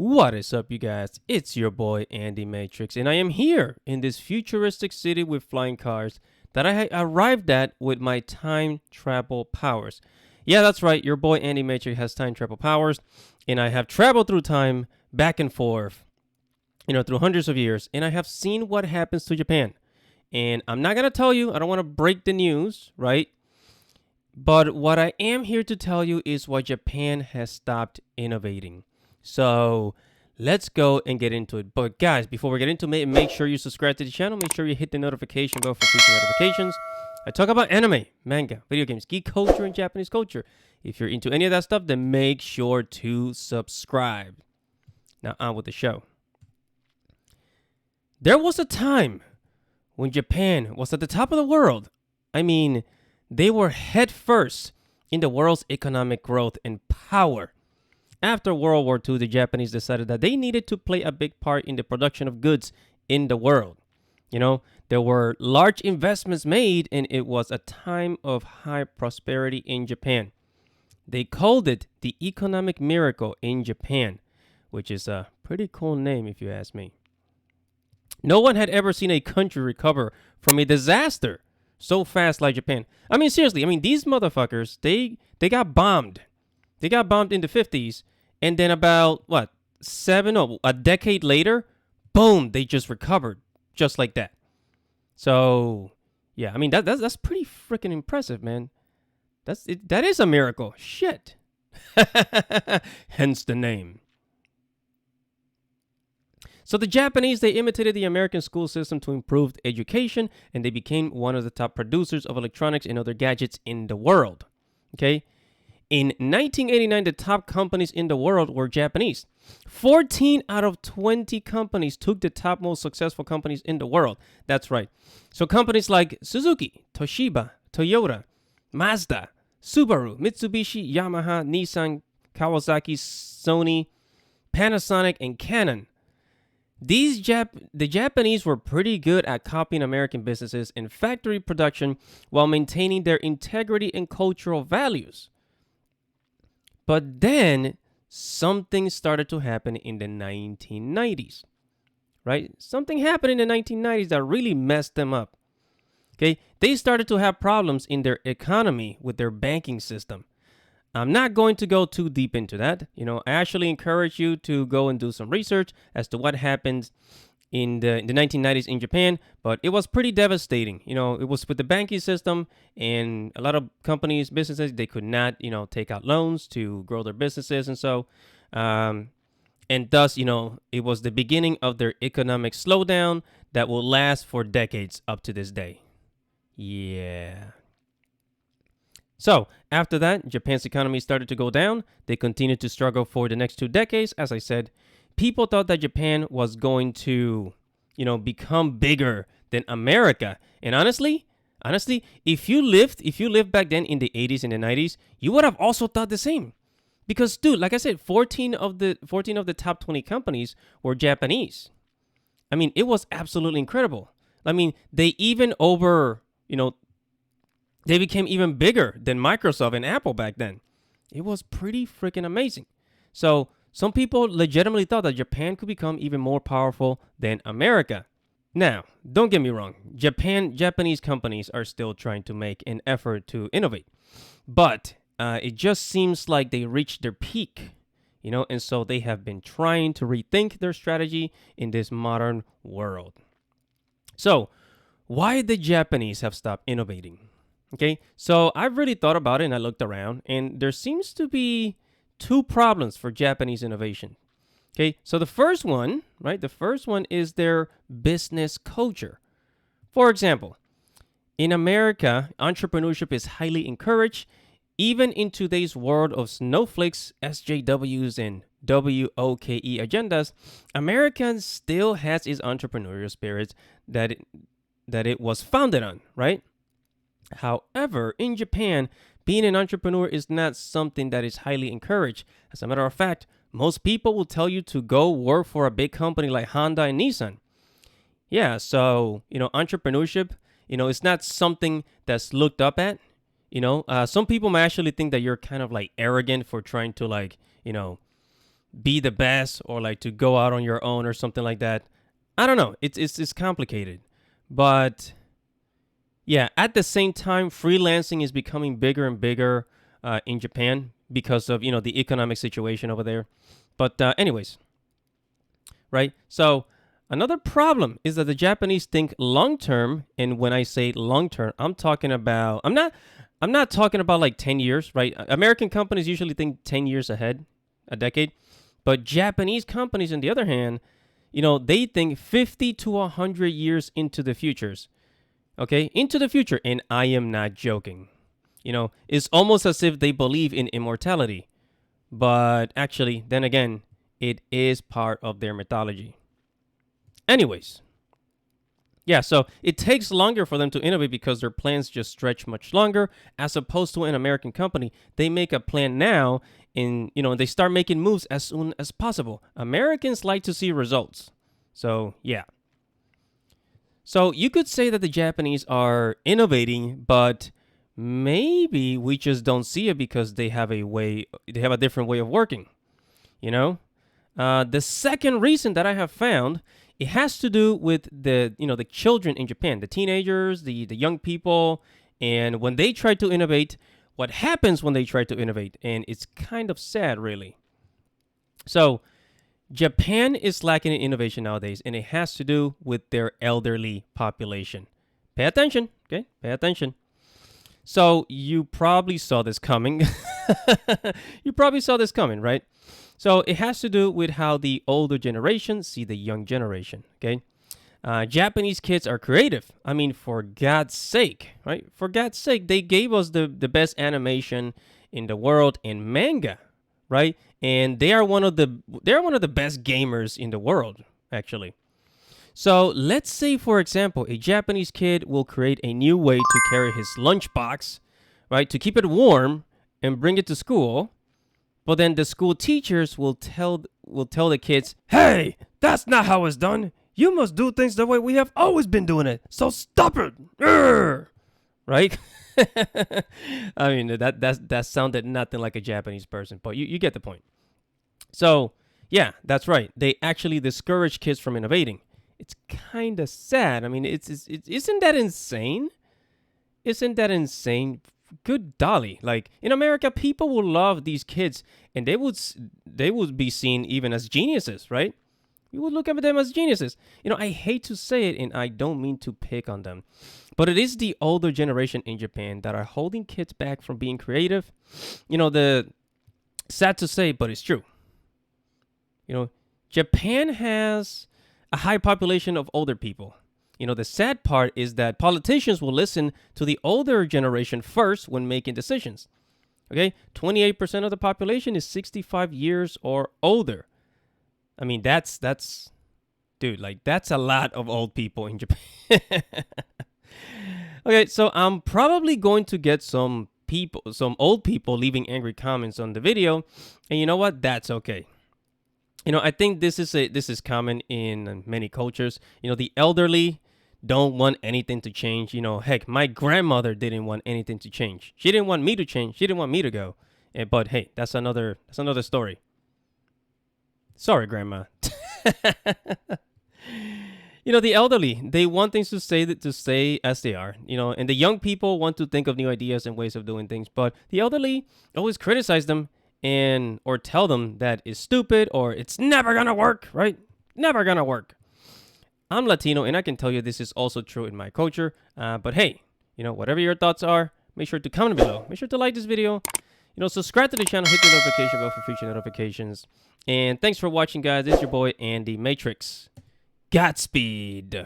What is up, you guys? It's your boy Andy Matrix, and I am here in this futuristic city with flying cars that I arrived at with my time travel powers. Yeah, that's right, your boy Andy Matrix has time travel powers, and I have traveled through time back and forth, through hundreds of years, and I have seen what happens to Japan. And I'm not going to tell you, I don't want to break the news, right? But what I am here to tell you is why Japan has stopped innovating. So let's go and get into it. But guys, before we get into it, make sure you subscribe to the channel. Make sure you hit the notification bell for future notifications. I talk about anime, manga, video games, geek culture, and Japanese culture. If you're into any of that stuff, then make sure to subscribe. Now on with the show. There was a time when Japan was at the top of the world. I mean, they were head first in the world's economic growth and power. After World War II, the Japanese decided that they needed to play a big part in the production of goods in the world. There were large investments made, and it was a time of high prosperity in Japan. They called it the economic miracle in Japan, which is a pretty cool name if you ask me. No one had ever seen a country recover from a disaster so fast like Japan. I mean, seriously, these motherfuckers, they got bombed. They got bombed in the 50s, and then about, a decade later, boom, they just recovered, just like that. So, yeah, that's pretty freaking impressive, man. That is a miracle. Shit. Hence the name. So the Japanese, they imitated the American school system to improve education, and they became one of the top producers of electronics and other gadgets in the world. Okay? In 1989, the top companies in the world were Japanese. 14 out of 20 companies took the top most successful companies in the world. That's right. So companies like Suzuki, Toshiba, Toyota, Mazda, Subaru, Mitsubishi, Yamaha, Nissan, Kawasaki, Sony, Panasonic, and Canon. The Japanese were pretty good at copying American businesses and factory production while maintaining their integrity and cultural values. But then something started to happen in the 1990s, right? Something happened in the 1990s that really messed them up. Okay, they started to have problems in their economy with their banking system. I'm not going to go too deep into that. I actually encourage you to go and do some research as to what happened in the 1990s in Japan, but it was pretty devastating. It was with the banking system, and a lot of companies, businesses, they could not, take out loans to grow their businesses. And so, and thus, it was the beginning of their economic slowdown that will last for decades up to this day. Yeah. So, after that, Japan's economy started to go down. They continued to struggle for the next 2 decades. As I said, people thought that Japan was going to, become bigger than America. And honestly, if you lived back then in the 80s and the 90s, you would have also thought the same. Because, dude, like I said, 14 of the top 20 companies were Japanese. It was absolutely incredible. They even they became even bigger than Microsoft and Apple back then. It was pretty freaking amazing. So some people legitimately thought that Japan could become even more powerful than America. Now, don't get me wrong. Japanese companies are still trying to make an effort to innovate. But it just seems like they reached their peak, and so they have been trying to rethink their strategy in this modern world. So, why the Japanese have stopped innovating? Okay, so I've really thought about it, and I looked around, and there seems to be 2 problems for Japanese innovation. Okay, so the first one is their business culture. For example, in America, entrepreneurship is highly encouraged. Even in today's world of snowflakes, SJWs, and WOKE agendas, America still has its entrepreneurial spirit that it was founded on, right? However, in Japan, being an entrepreneur is not something that is highly encouraged. As a matter of fact, most people will tell you to go work for a big company like Honda and Nissan. Yeah, so, entrepreneurship, it's not something that's looked up at. Some people might actually think that you're kind of like arrogant for trying to be the best or like to go out on your own or something like that. I don't know. It's complicated. But yeah, at the same time, freelancing is becoming bigger and bigger in Japan because of, the economic situation over there. But anyways, right? So another problem is that the Japanese think long term, and when I say long term, I'm not talking about like 10 years, right? American companies usually think 10 years ahead, a decade. But Japanese companies, on the other hand, they think 50 to 100 years into the futures. Okay? Into the future. And I am not joking. It's almost as if they believe in immortality. But actually, then again, it is part of their mythology. Anyways. Yeah, so it takes longer for them to innovate because their plans just stretch much longer, as opposed to an American company. They make a plan now and they start making moves as soon as possible. Americans like to see results. So, yeah. So, you could say that the Japanese are innovating, but maybe we just don't see it because they have a different way of working, The second reason that I have found, it has to do with the children in Japan, the teenagers, the young people, and when they try to innovate, what happens when they try to innovate, and it's kind of sad, really. So, Japan is lacking in innovation nowadays, and it has to do with their elderly population. Pay attention, okay? Pay attention. So, you probably saw this coming. Right? So it has to do with how the older generation see the young generation, okay? Japanese kids are creative. I mean, for God's sake, right? For God's sake, they gave us the best animation in the world in manga, right? And they are one of the best gamers in the world, actually. So let's say, for example, a Japanese kid will create a new way to carry his lunchbox, right? To keep it warm and bring it to school. But then the school teachers will tell the kids, "Hey, that's not how it's done. You must do things the way we have always been doing it. So stop it." Urgh! Right? I mean, that sounded nothing like a Japanese person, but you get the point. So, yeah, that's right. They actually discourage kids from innovating. It's kind of sad. I mean, isn't that insane? Isn't that insane? Good dolly. Like, in America, people will love these kids, and they would be seen even as geniuses, right? You would look at them as geniuses. I hate to say it, and I don't mean to pick on them, but it is the older generation in Japan that are holding kids back from being creative. The sad to say, but it's true. Japan has a high population of older people. The sad part is that politicians will listen to the older generation first when making decisions. Okay, 28% of the population is 65 years or older. I mean, that's a lot of old people in Japan. Okay, so I'm probably going to get some old people leaving angry comments on the video, and you know what? That's okay. I think this is common in many cultures. The elderly don't want anything to change. Heck, my grandmother didn't want anything to change. She didn't want me to change. She didn't want me to go. But hey, that's another story. Sorry, Grandma. The elderly, they want things to stay as they are. And the young people want to think of new ideas and ways of doing things. But the elderly always criticize them or tell them that it's stupid or it's never gonna work, right? Never gonna work. I'm Latino, and I can tell you this is also true in my culture. But hey, whatever your thoughts are, make sure to comment below. Make sure to like this video. Subscribe to the channel, hit the notification bell for future notifications. And thanks for watching, guys. It's your boy, Andy Matrix. Godspeed.